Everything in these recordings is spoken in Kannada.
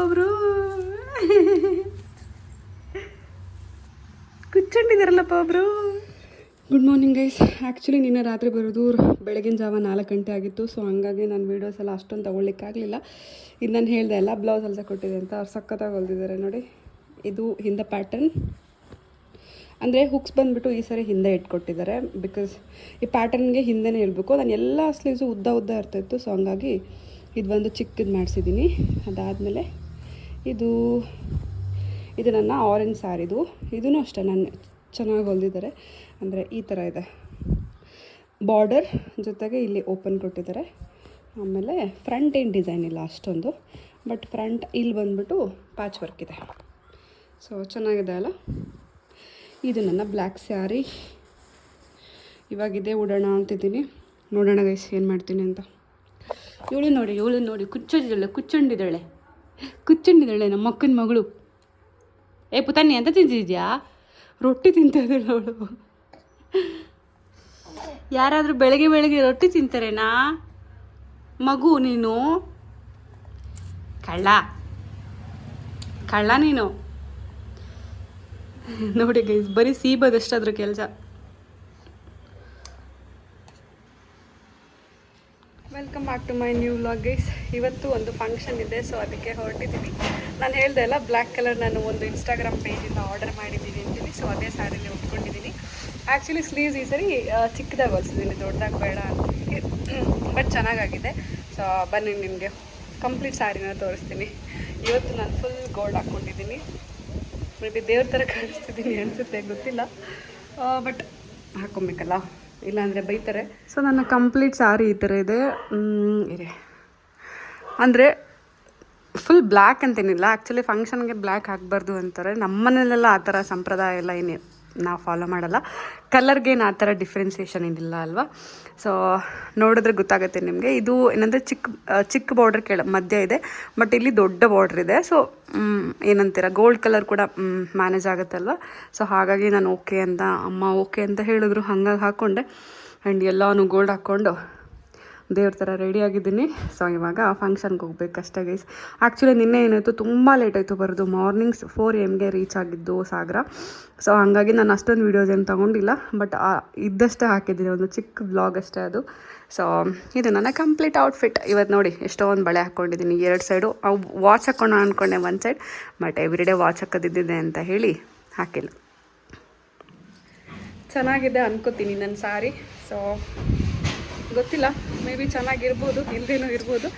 ಒಬ್ರು ಕುಚ್ಕೊಂಡಿದ್ದಾರಲ್ಲಪ್ಪ ಒಬ್ರು. Good morning guys. ಆ್ಯಕ್ಚುಲಿ ನಿನ್ನೆ ರಾತ್ರಿ ಬರೋದು ಬೆಳಗಿನ ಜಾವ 4 ಗಂಟೆ ಆಗಿತ್ತು. ಸೊ ಹಂಗಾಗಿ ನಾನು ವೀಡಿಯೋಸ್ ಎಲ್ಲ ಅಷ್ಟೊಂದು ತೊಗೊಳ್ಲಿಕ್ಕಾಗಲಿಲ್ಲ. ಇದು ನಾನು ಹೇಳಿದೆ ಅಲ್ಲ, ಬ್ಲೌಸ್ ಹೊಲ್ಸ ಕೊಟ್ಟಿದೆ ಅಂತ. ಅವ್ರು ಸಖತ್ತಾಗಿ ಹೊಲ್ದಿದ್ದಾರೆ ನೋಡಿ. ಇದು ಹಿಂದೆ ಪ್ಯಾಟರ್ನ್ ಅಂದರೆ ಹುಕ್ಸ್ ಬಂದುಬಿಟ್ಟು ಈ ಸರಿ ಹಿಂದೆ ಇಟ್ಕೊಟ್ಟಿದ್ದಾರೆ. ಬಿಕಾಸ್ ಈ ಪ್ಯಾಟರ್ನ್ಗೆ ಹಿಂದೆನೇ ಇರಬೇಕು. ನಾನು ಎಲ್ಲ ಸ್ಲೀವ್ಸು ಉದ್ದ ಉದ್ದ ಇರ್ತಾಯಿತ್ತು. ಸೊ ಹಂಗಾಗಿ ಇದು ಒಂದು ಚಿಕ್ಕದು ಮಾಡಿಸಿದ್ದೀನಿ. ಅದಾದಮೇಲೆ ಇದು ನನ್ನ ಆರೆಂಜ್ ಸ್ಯಾರಿದು. ಇದೂ ಅಷ್ಟೇ ನಾನು ಚೆನ್ನಾಗಿ ಹೊಲ್ದಿದ್ದಾರೆ. ಅಂದರೆ ಈ ಥರ ಇದೆ ಬಾರ್ಡರ್ ಜೊತೆಗೆ ಇಲ್ಲಿ ಓಪನ್ ಕೊಟ್ಟಿದ್ದಾರೆ. ಆಮೇಲೆ ಫ್ರಂಟ್ ಏನು ಡಿಸೈನ್ ಇಲ್ಲ ಅಷ್ಟೊಂದು, ಬಟ್ ಫ್ರಂಟ್ ಇಲ್ಲಿ ಬಂದುಬಿಟ್ಟು ಪ್ಯಾಚ್ ವರ್ಕ್ ಇದೆ. ಸೊ ಚೆನ್ನಾಗಿದೆ ಅಲ್ಲ. ಇದು ನನ್ನ ಬ್ಲ್ಯಾಕ್ ಸ್ಯಾರಿ. ಇವಾಗಿದೆ ಉಡೋಣ ಅಂತಿದ್ದೀನಿ. ನೋಡೋಣ ಗೈಸ್ ಏನು ಮಾಡ್ತೀನಿ ಅಂತ. ಇವಳು ನೋಡಿ ಕುಚ್ಚೊಂಡಿದ್ದಾಳೆ ನಮ್ಮ ಮಕ್ಕನ ಮಗಳು. ಏ ಪುತಾನಿ ಅಂತ ತಿಂತಿದ್ಯಾ? ರೊಟ್ಟಿ ತಿಂತಾ ಇದ್ದಾಳೆ ಅವಳು. ಯಾರಾದರೂ ಬೆಳಗ್ಗೆ ರೊಟ್ಟಿ ತಿಂತಾರೇನಾ ಮಗು? ನೀನು ಕಳ್ಳ ನೀನು. ನೋಡಿ ಗೈಸ್, ಬರೀ ಸೀಬೋದಷ್ಟಾದ್ರೂ ಕೆಲಸ. Welcome back to my new vlog guys. ಇವತ್ತು ಒಂದು ಫಂಕ್ಷನ್ ಇದೆ, ಸೊ ಅದಕ್ಕೆ ಹೊರಟಿದ್ದೀನಿ. ನಾನು ಹೇಳ್ದೆ ಅಲ್ಲ, ಬ್ಲ್ಯಾಕ್ ಕಲರ್ ನಾನು ಒಂದು ಇನ್ಸ್ಟಾಗ್ರಾಮ್ ಪೇಜಿಂದ ಆರ್ಡರ್ ಮಾಡಿದ್ದೀನಿ ಅಂತೀನಿ. ಸೊ ಅದೇ ಸ್ಯಾರಿನೇ ಉಟ್ಕೊಂಡಿದ್ದೀನಿ. ಆ್ಯಕ್ಚುಲಿ ಸ್ಲೀವ್ಸ್ ಈ ಸರಿ ಚಿಕ್ಕದಾಗಿ ಹೊಲಿಸಿದ್ದೀನಿ, ದೊಡ್ಡದಾಗಿ ಬೇಡ ಅಂತ. ಬಟ್ ಚೆನ್ನಾಗಾಗಿದೆ. ಸೊ ಬನ್ನಿ ನಿಮಗೆ ಕಂಪ್ಲೀಟ್ ಸ್ಯಾರಿನ ತೋರಿಸ್ತೀನಿ. ಇವತ್ತು ನಾನು ಫುಲ್ ಗೋಲ್ಡ್ ಹಾಕ್ಕೊಂಡಿದ್ದೀನಿ. ಮೇ ಬಿ ದೇವ್ರ ಥರ ಕಾಣಿಸ್ತಿದ್ದೀನಿ ಅನಿಸುತ್ತೆ, ಗೊತ್ತಿಲ್ಲ. ಬಟ್ ಹಾಕ್ಕೊಬೇಕಲ್ಲ, ಇಲ್ಲಾಂದರೆ ಬೈತಾರೆ. ಸೊ ನನ್ನ ಕಂಪ್ಲೀಟ್ ಸ್ಯಾರಿ ಈ ಥರ ಇದೆ. ಅಂದರೆ ಫುಲ್ ಬ್ಲ್ಯಾಕ್ ಅಂತೇನಿಲ್ಲ. ಆ್ಯಕ್ಚುಲಿ ಫಂಕ್ಷನ್ಗೆ ಬ್ಲ್ಯಾಕ್ ಹಾಕಬಾರ್ದು ಅಂತಾರೆ. ನಮ್ಮನೇಲೆಲ್ಲ ಆ ಥರ ಸಂಪ್ರದಾಯ ಎಲ್ಲ ಏನು ನಾವು ಫಾಲೋ ಮಾಡಲ್ಲ. ಕಲರ್ಗೇನು ಆ ಥರ ಡಿಫ್ರೆನ್ಸಿಯೇಷನ್ ಏನಿಲ್ಲ ಅಲ್ವಾ. ಸೊ ನೋಡಿದ್ರೆ ಗೊತ್ತಾಗುತ್ತೆ ನಿಮಗೆ. ಇದು ಏನಂದರೆ ಚಿಕ್ಕ ಬಾರ್ಡ್ರ್ ಮಧ್ಯ ಇದೆ, ಬಟ್ ಇಲ್ಲಿ ದೊಡ್ಡ ಬಾರ್ಡ್ರ್ ಇದೆ. ಸೊ ಏನಂತೀರ, ಗೋಲ್ಡ್ ಕಲರ್ ಕೂಡ ಮ್ಯಾನೇಜ್ ಆಗುತ್ತಲ್ವ. ಸೊ ಹಾಗಾಗಿ ನಾನು ಓಕೆ ಅಂತ, ಅಮ್ಮ ಓಕೆ ಅಂತ ಹೇಳಿದ್ರು, ಹಾಗಾಗಿ ಹಾಕ್ಕೊಂಡೆ. ಆ್ಯಂಡ್ ಎಲ್ಲನೂ ಗೋಲ್ಡ್ ಹಾಕ್ಕೊಂಡು ದೇವ್ರ ಥರ ರೆಡಿಯಾಗಿದ್ದೀನಿ. ಸೊ ಇವಾಗ ಫಂಕ್ಷನ್ಗೆ ಹೋಗ್ಬೇಕಷ್ಟೇ ಗೈಸ್. ಆ್ಯಕ್ಚುಲಿ ನಿನ್ನೆ ಏನಾಯಿತು, ತುಂಬ ಲೇಟ್ ಆಯಿತು ಬರೋದು. ಮಾರ್ನಿಂಗ್ಸ್ 4 AM ರೀಚ್ ಆಗಿದ್ದು ಸಾಗರ. ಸೊ ಹಾಗಾಗಿ ನಾನು ಅಷ್ಟೊಂದು ವೀಡಿಯೋಸ್ ಏನು ತೊಗೊಂಡಿಲ್ಲ, ಬಟ್ ಇದ್ದಷ್ಟೇ ಹಾಕಿದ್ದೀನಿ, ಒಂದು ಚಿಕ್ಕ ವ್ಲಾಗ್ ಅಷ್ಟೇ ಅದು. ಸೊ ಇದು ನನ್ನ ಕಂಪ್ಲೀಟ್ ಔಟ್ಫಿಟ್. ಇವತ್ತು ನೋಡಿ ಎಷ್ಟೊಂದು ಬಳೆ ಹಾಕ್ಕೊಂಡಿದ್ದೀನಿ 2 ಸೈಡು. ಅವು ವಾಚ್ ಹಾಕ್ಕೊಂಡು ಅಂದ್ಕೊಂಡೆ ಒಂದು ಸೈಡ್, ಬಟ್ ಎವ್ರಿಡೇ ವಾಚ್ ಹಾಕೋದಿದ್ದಿದೆ ಅಂತ ಹೇಳಿ ಹಾಕಿಲ್ಲ. ಚೆನ್ನಾಗಿದೆ ಅನ್ಕೋತೀನಿ ನನ್ನ ಸ್ಯಾರಿ. ಸೊ ಗೊತ್ತಿಲ್ಲ, ಮೇ ಬಿ ಚೆನ್ನಾಗಿರ್ಬೋದು, ಇಲ್ಲದೇನೂ ಇರ್ಬೋದು.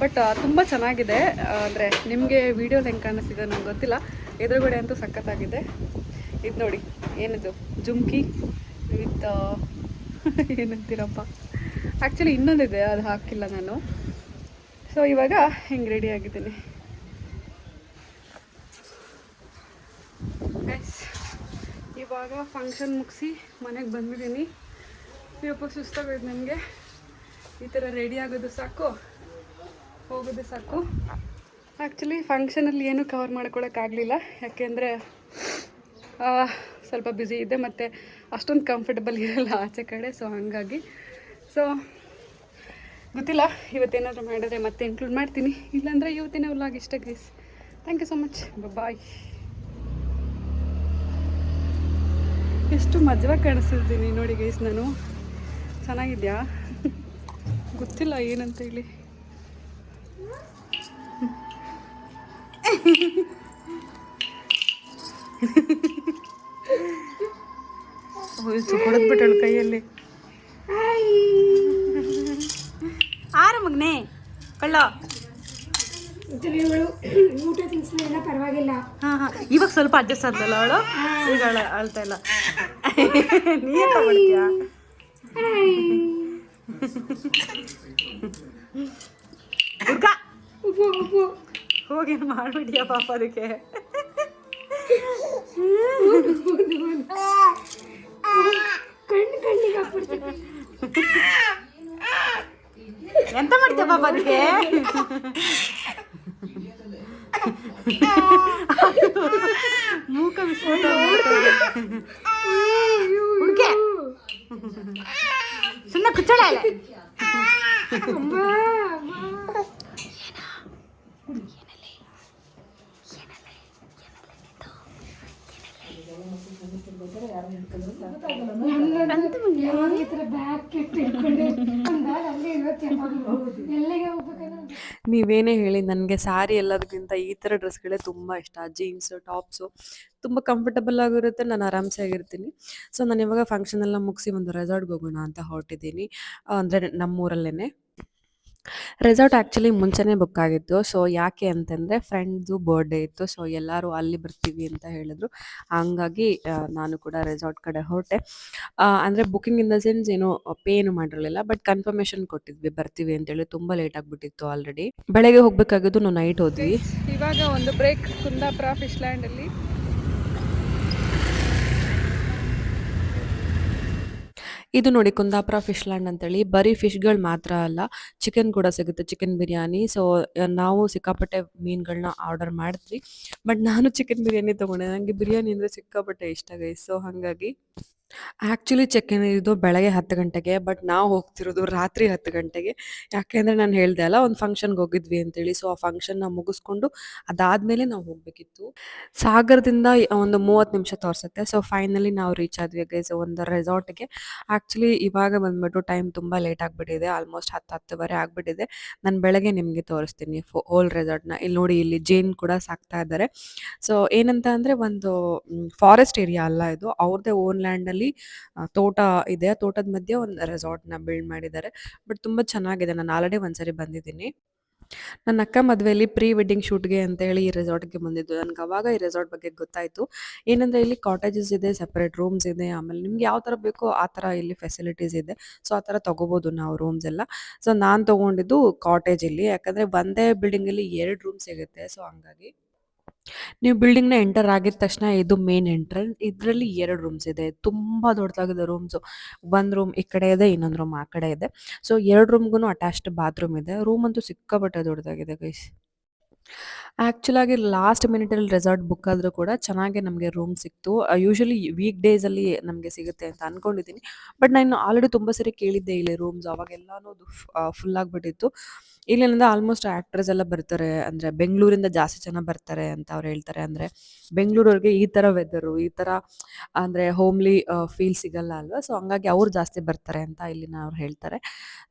ಬಟ್ ತುಂಬ ಚೆನ್ನಾಗಿದೆ. ಅಂದರೆ ನಿಮಗೆ ವೀಡಿಯೋಲಿ ಹೆಂಗೆ ಕಾಣಿಸ್ತಿದೆ ನನಗೆ ಗೊತ್ತಿಲ್ಲ. ಎದುರುಗಡೆ ಅಂತೂ ಸಖತ್ತಾಗಿದೆ. ಇದು ನೋಡಿ, ಏನಿದು ಜುಮ್ಕಿ ವಿತ್ ಏನಂತೀರಪ್ಪ, ಆ್ಯಕ್ಚುಲಿ ಇನ್ನೊಂದಿದೆ, ಅದು ಹಾಕಿಲ್ಲ ನಾನು. ಸೊ ಇವಾಗ ಹಿಂಗೆ ರೆಡಿ ಆಗಿದ್ದೀನಿ ಗೈಸ್. ಇವಾಗ ಫಂಕ್ಷನ್ ಮುಗಿಸಿ ಮನೆಗೆ ಬಂದಿದ್ದೀನಿ. ಇವಪ್ಪ ಸುಸ್ತಾಗೋಯ್ತು ನನಗೆ. ಈ ಥರ ರೆಡಿ ಆಗೋದು ಸಾಕು, ಹೋಗೋದು ಸಾಕು. ಆ್ಯಕ್ಚುಲಿ ಫಂಕ್ಷನಲ್ಲಿ ಏನೂ ಕವರ್ ಮಾಡ್ಕೊಳಕ್ಕಾಗಲಿಲ್ಲ, ಯಾಕೆಂದರೆ ಸ್ವಲ್ಪ ಬ್ಯುಸಿ ಇದೆ ಮತ್ತು ಅಷ್ಟೊಂದು ಕಂಫರ್ಟಬಲ್ ಇರಲ್ಲ ಆಚೆ ಕಡೆ. ಸೊ ಹಾಗಾಗಿ ಗೊತ್ತಿಲ್ಲ, ಇವತ್ತೇನಾದರೂ ಮಾಡಿದ್ರೆ ಮತ್ತೆ ಇನ್ಕ್ಲೂಡ್ ಮಾಡ್ತೀನಿ, ಇಲ್ಲಾಂದರೆ ಇವತ್ತಿನ ವ್ಲಾಗ್ ಇಷ್ಟ guys. Thank you so much, bye. ಎಷ್ಟು ಮಜವಾಗಿ ಕಾಣಿಸ್ತಿದ್ದೀನಿ ನೋಡಿ ಗೈಸ್ ನಾನು. ಚೆನ್ನಾಗಿದೆಯಾ ಗೊತ್ತಿಲ್ಲ ಏನಂತ ಹೇಳಿ. ಹೊಡೆದ್ಬಿಟ್ಟಳು ಕೈಯಲ್ಲಿ. ಮಗನೇ ಕಳ್ಳ. ಊಟ ತಿನ್ಸಲ್ಲ, ಪರವಾಗಿಲ್ಲ. ಇವಾಗ ಸ್ವಲ್ಪ ಅಡ್ಜಸ್ಟ್ ಆದ್ಲಲ್ಲ ಅವಳು, ಈಗ ಅಳ್ತಾ ಇಲ್ಲ. ನೀನ್ ತಗೊಳ್ತೀಯಾ? ಹೋಗೇನು ಮಾಡ್ಬಿಟ್ಟಿಯಾ ಪಾಪ ಅದಕ್ಕೆ. ಎಂತ ಮಾಡ್ತೀಯ ಪಾಪ ಅದಕ್ಕೆ? ಮೂಕ ವಿಸ್ಫೋಟ ಹುಡುಗೆ ಸುಮ್ಮನೆ ಕುಚ್ಚಳ. ಯಾವಾಗ ಈ ಥರ ಬ್ಯಾಗ್ ಕೆಟ್ಟು ಇಟ್ಕೊಂಡು ಒಂದು ಬ್ಯಾಗ್ ಅಲ್ಲೇ ಇರುತ್ತೆ ಯಾವಾಗಲೂ ಎಲ್ಲಿಗೆ ಹೋಗ್ಬೇಕಂದ್ರೆ ನೀವೇನೇ ಹೇಳಿ ನನಗೆ ಸ್ಯಾರಿ ಎಲ್ಲದಕ್ಕಿಂತ ಈ ಥರ ಡ್ರೆಸ್ಗಳೇ ತುಂಬ ಇಷ್ಟ. ಜೀನ್ಸು, ಟಾಪ್ಸು ತುಂಬ ಕಂಫರ್ಟಬಲ್ ಆಗಿರುತ್ತೆ. ನಾನು ಆರಾಮ್ಸೆ ಆಗಿರ್ತೀನಿ. ಸೊ ನಾನು ಇವಾಗ ಫಂಕ್ಷನ್ ಎಲ್ಲ ಮುಗಿಸಿ ಒಂದು ರೆಸಾರ್ಟ್‌ಗೆ ಹೋಗೋಣ ಅಂತ ಹೊರಟಿದ್ದೀನಿ. ಅಂದರೆ ನಮ್ಮೂರಲ್ಲೇನೆ. ರೆಸಾರ್ಟ್ ಆ್ಯಕ್ಚುಲಿ ಮುಂಚೆನೇ ಬುಕ್ ಆಗಿತ್ತು. ಸೊ ಯಾಕೆ ಅಂತಂದರೆ ಫ್ರೆಂಡ್ದು ಬರ್ಡೇ ಇತ್ತು. ಸೊ ಎಲ್ಲರೂ ಅಲ್ಲಿ ಬರ್ತೀವಿ ಅಂತ ಹೇಳಿದ್ರು. ಹಂಗಾಗಿ ನಾನು ಕೂಡ ರೆಸಾರ್ಟ್ ಕಡೆ ಹೊರಟೆ. ಅಂದರೆ ಬುಕಿಂಗ್ ಇನ್ ದ ಸೆನ್ಸ್ ಏನು ಪೇ ಏನು ಮಾಡಿರಲಿಲ್ಲ. ಬಟ್ ಕನ್ಫರ್ಮೇಷನ್ ಕೊಟ್ಟಿದ್ವಿ ಬರ್ತೀವಿ ಅಂತೇಳಿ. ತುಂಬ ಲೇಟ್ ಆಗಿಬಿಟ್ಟಿತ್ತು ಆಲ್ರೆಡಿ. ಬೆಳಗ್ಗೆ ಹೋಗಬೇಕಾಗಿದ್ದು ನಾವು ನೈಟ್ ಹೋದ್ವಿ. ಇವಾಗ ಒಂದು ಬ್ರೇಕ್ ಕುಂದಾಪುರ ಫಿಶ್ ಲ್ಯಾಂಡಲ್ಲಿ. ಇದು ನೋಡಿ ಕುಂದಾಪುರ ಫಿಶ್ ಲ್ಯಾಂಡ್ ಅಂತೇಳಿ. ಬರೀ ಫಿಶ್‌ಗಳು ಮಾತ್ರ ಅಲ್ಲ, ಚಿಕನ್ ಕೂಡ ಸಿಗುತ್ತೆ. ಚಿಕನ್ ಬಿರಿಯಾನಿ. ಸೊ ನಾವು ಸಿಕ್ಕಾಪಟ್ಟೆ ಮೀನುಗಳನ್ನ ಆರ್ಡರ್ ಮಾಡಿದ್ವಿ. ಬಟ್ ನಾನು ಚಿಕನ್ ಬಿರಿಯಾನಿ ತೊಗೊಂಡೆ. ನನಗೆ ಬಿರಿಯಾನಿ ಅಂದರೆ ಸಿಕ್ಕಾಪಟ್ಟೆ ಇಷ್ಟ ಗೈಸ್. ಸೊ ಹಾಗಾಗಿ ಆ್ಯಕ್ಚುಲಿ ಚೆಕ್ ಇನ್ ಇರೋದು ಬೆಳಗ್ಗೆ 10 ಗಂಟೆಗೆ. ಬಟ್ ನಾವು ಹೋಗ್ತಿರೋದು ರಾತ್ರಿ 10 ಗಂಟೆಗೆ. ಯಾಕೆಂದರೆ ನಾನು ಹೇಳಿದೆ ಅಲ್ಲ ಒಂದು ಫಂಕ್ಷನ್‌ಗೆ ಹೋಗಿದ್ವಿ ಅಂತೇಳಿ. ಸೊ ಆ ಫಂಕ್ಷನ್‌ನ ಮುಗಿಸ್ಕೊಂಡು ಅದಾದಮೇಲೆ ನಾವು ಹೋಗಬೇಕಿತ್ತು. ಸಾಗರದಿಂದ ಒಂದು 30 ನಿಮಿಷ ತೋರಿಸುತ್ತೆ. ಸೊ ಫೈನಲಿ ನಾವು ರೀಚ್ ಆದ್ವಿ ಗೈಸ್ ಒಂದು ರೆಸಾರ್ಟ್‌ಗೆ. ಆ್ಯಕ್ಚುಲಿ ಇವಾಗ ಬಂದ್ಬಿಟ್ಟು ಟೈಮ್ ತುಂಬ ಲೇಟ್ ಆಗಿಬಿಟ್ಟಿದೆ. ಆಲ್ಮೋಸ್ಟ್ 10, 10:30 ಆಗಿಬಿಟ್ಟಿದೆ. ನಾನು ಬೆಳಗ್ಗೆ ನಿಮಗೆ ತೋರಿಸ್ತೀನಿ ಹೋಲ್ ರೆಸಾರ್ಟ್‌ನ. ಇಲ್ಲಿ ನೋಡಿ ಇಲ್ಲಿ ಜೇನು ಕೂಡ ಸಾಕ್ತಾ ಇದ್ದಾರೆ. ಸೊ ಏನಂತ ಅಂದರೆ ಒಂದು ಫಾರೆಸ್ಟ್ ಏರಿಯಾ ಅಲ್ಲ ಇದು. ಅವ್ರದ್ದೇ ಓನ್ ಲ್ಯಾಂಡಲ್ಲಿ ತೋಟ ಇದೆ. ತೋಟದ ಮಧ್ಯೆ ಒಂದು ರೆಸಾರ್ಟ್‌ನ ಬಿಲ್ಡ್ ಮಾಡಿದ್ದಾರೆ. ಬಟ್ ತುಂಬ ಚೆನ್ನಾಗಿದೆ. ನಾನು ಆಲ್ರೆಡಿ ಒಂದ್ಸರಿ ಬಂದಿದ್ದೀನಿ. ನನ್ನ ಅಕ್ಕ ಮದುವೆಯಲ್ಲಿ ಪ್ರೀ ವೆಡ್ಡಿಂಗ್ ಶೂಟ್‌ಗೆ ಅಂತ ಹೇಳಿ ಈ ರೆಸಾರ್ಟ್‌ಗೆ ಬಂದಿದ್ದು. ನನಗೆ ಅವಾಗ ಈ ರೆಸಾರ್ಟ್ ಬಗ್ಗೆ ಗೊತ್ತಾಯಿತು. ಏನಂದರೆ ಇಲ್ಲಿ ಕಾಟೇಜಸ್ ಇದೆ, ಸೆಪರೇಟ್ ರೂಮ್ಸ್ ಇದೆ. ಆಮೇಲೆ ನಿಮ್ಗೆ ಯಾವ ಥರ ಬೇಕೋ ಆ ಥರ ಇಲ್ಲಿ ಫೆಸಿಲಿಟೀಸ್ ಇದೆ. ಸೊ ಆ ಥರ ತೊಗೋಬೋದು ನಾವು ರೂಮ್ಸ್ ಎಲ್ಲ. ಸೊ ನಾನು ತೊಗೊಂಡಿದ್ದು ಕಾಟೇಜ್ ಇಲ್ಲಿ. ಯಾಕಂದರೆ ಒಂದೇ ಬಿಲ್ಡಿಂಗಲ್ಲಿ 2 ರೂಮ್ ಸಿಗುತ್ತೆ. ಸೊ ಹಂಗಾಗಿ ನೀವು ಬಿಲ್ಡಿಂಗ್‌ನ ಎಂಟರ್ ಆಗಿದ ತಕ್ಷಣ ಇದು ಮೇನ್ ಎಂಟ್ರನ್ಸ್. ಇದರಲ್ಲಿ 2 ರೂಮ್ಸ್ ಇದೆ. ತುಂಬ ದೊಡ್ಡದಾಗಿದೆ ರೂಮ್ಸು. ಒಂದು ರೂಮ್ ಈ ಕಡೆ ಇದೆ, ಇನ್ನೊಂದು ರೂಮ್ ಆ ಕಡೆ ಇದೆ. ಸೊ 2 ರೂಮ್‌ಗೂ ಅಟ್ಯಾಚ್ಡ್ ಬಾತ್ರೂಮ್ ಇದೆ. ರೂಮ್ ಅಂತೂ ಸಿಕ್ಕಾಪಟ್ಟೆ ದೊಡ್ಡದಾಗಿದೆ ಗೈಸ್. ಆ್ಯಕ್ಚುಲಾಗಿ ಲಾಸ್ಟ್ ಮಿನಿಟಲ್ಲಿ ರೆಸಾರ್ಟ್ ಬುಕ್ ಆದರೂ ಕೂಡ ಚೆನ್ನಾಗೆ ನಮಗೆ ರೂಮ್ ಸಿಕ್ತು. ಯೂಶುವಲಿ ವೀಕ್ ಡೇಸಲ್ಲಿ ನಮಗೆ ಸಿಗುತ್ತೆ ಅಂತ ಅಂದ್ಕೊಂಡಿದ್ದೀನಿ. ಬಟ್ ನಾನು ಆಲ್ರೆಡಿ ತುಂಬ ಸರಿ ಕೇಳಿದ್ದೆ ಇಲ್ಲಿ ರೂಮ್ಸ್. ಅವಾಗೆಲ್ಲನೂ ಅದು ಫುಲ್ ಆಗಿಬಿಟ್ಟಿತ್ತು. ಇಲ್ಲೇನಂದ್ರೆ ಆಲ್ಮೋಸ್ಟ್ ಆ್ಯಕ್ಟರ್ಸ್ ಎಲ್ಲ ಬರ್ತಾರೆ. ಅಂದರೆ ಬೆಂಗಳೂರಿಂದ ಜಾಸ್ತಿ ಜನ ಬರ್ತಾರೆ ಅಂತ ಅವ್ರು ಹೇಳ್ತಾರೆ. ಅಂದರೆ ಬೆಂಗಳೂರವ್ರಿಗೆ ಈ ಥರ ವೆದರು, ಈ ಥರ ಅಂದರೆ ಹೋಮ್ಲಿ ಫೀಲ್ ಸಿಗಲ್ಲ ಅಲ್ವಾ. ಸೊ ಹಂಗಾಗಿ ಅವ್ರು ಜಾಸ್ತಿ ಬರ್ತಾರೆ ಅಂತ ಇಲ್ಲಿನವ್ರು ಹೇಳ್ತಾರೆ.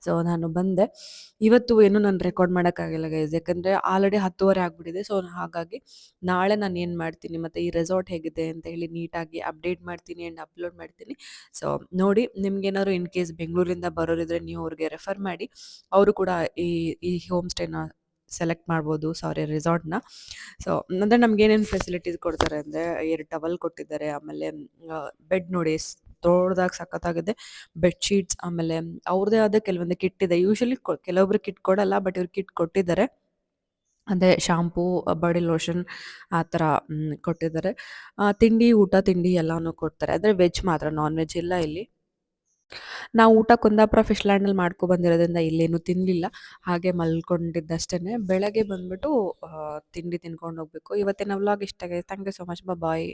ಸೊ ನಾನು ಬಂದೆ. ಇವತ್ತು ಏನು ನಾನು ರೆಕಾರ್ಡ್ ಮಾಡೋಕ್ಕಾಗಿಲ್ಲ ಗೈಸ್. ಯಾಕಂದರೆ ಆಲ್ರೆಡಿ 10:30 ಆಗಿಬಿಟ್ಟಿದೆ. ಸೊ ಹಾಗಾಗಿ ನಾಳೆ ನಾನು ಏನು ಮಾಡ್ತೀನಿ ಮತ್ತು ಈ ರೆಸಾರ್ಟ್ ಹೇಗಿದೆ ಅಂತ ಹೇಳಿ ನೀಟಾಗಿ ಅಪ್ಡೇಟ್ ಮಾಡ್ತೀನಿ ಆ್ಯಂಡ್ ಅಪ್ಲೋಡ್ ಮಾಡ್ತೀನಿ. ಸೊ ನೋಡಿ ನಿಮ್ಗೇನಾದ್ರು ಇನ್ ಕೇಸ್ ಬೆಂಗಳೂರಿಂದ ಬರೋರಿದ್ರೆ ನೀವು ಅವ್ರಿಗೆ ರೆಫರ್ ಮಾಡಿ. ಅವರು ಕೂಡ ಈ ಈ ಹೋಮ್ ಸ್ಟೇನ ಸೆಲೆಕ್ಟ್ ಮಾಡ್ಬೋದು. ಸಾರಿ ರೆಸಾರ್ಟ್‌ನ. ಸೊ ಅಂದರೆ ನಮ್ಗೇನೇನು ಫೆಸಿಲಿಟೀಸ್ ಕೊಡ್ತಾರೆ ಅಂದರೆ 2 ಟವಲ್ ಕೊಟ್ಟಿದ್ದಾರೆ. ಆಮೇಲೆ ಬೆಡ್ ನೋಡಿ ದೊಡ್ಡದಾಗಿ ಸಖತ್ತಾಗಿದೆ. ಬೆಡ್‌ಶೀಟ್ಸ್ ಆಮೇಲೆ ಅವ್ರದ್ದೇ ಆದ ಕೆಲವೊಂದು ಕಿಟ್ ಇದೆ. ಯೂಶುವಲಿ ಕೆಲವೊಬ್ರು ಕಿಟ್ ಕೊಡಲ್ಲ. ಬಟ್ ಇವ್ರು ಕಿಟ್ ಕೊಟ್ಟಿದ್ದಾರೆ. ಅದೇ ಶಾಂಪೂ, ಬಾಡಿ ಲೋಷನ್ ಆ ಥರ ಕೊಟ್ಟಿದ್ದಾರೆ. ತಿಂಡಿ, ಊಟ, ತಿಂಡಿ ಎಲ್ಲಾನು ಕೊಡ್ತಾರೆ. ಆದರೆ ವೆಜ್ ಮಾತ್ರ, ನಾನ್ ವೆಜ್ ಇಲ್ಲ ಇಲ್ಲಿ. ನಾವು ಊಟ ಕುಂದಾಪುರ ಫಿಶ್ ಲ್ಯಾಂಡಲ್ಲಿ ಮಾಡ್ಕೊ ಬಂದಿರೋದ್ರಿಂದ ಇಲ್ಲೇನು ತಿನ್ನಲಿಲ್ಲ. ಹಾಗೆ ಮಲ್ಕೊಂಡಿದ್ದಷ್ಟೇನೆ. ಬೆಳಗ್ಗೆ ಬಂದ್ಬಿಟ್ಟು ತಿಂಡಿ ತಿನ್ಕೊಂಡು ಹೋಗಬೇಕು. ಇವತ್ತಿನ ವ್ಲಾಗ್ ಇಷ್ಟ ಆಗಿದೆ. Thank you so much. Bye.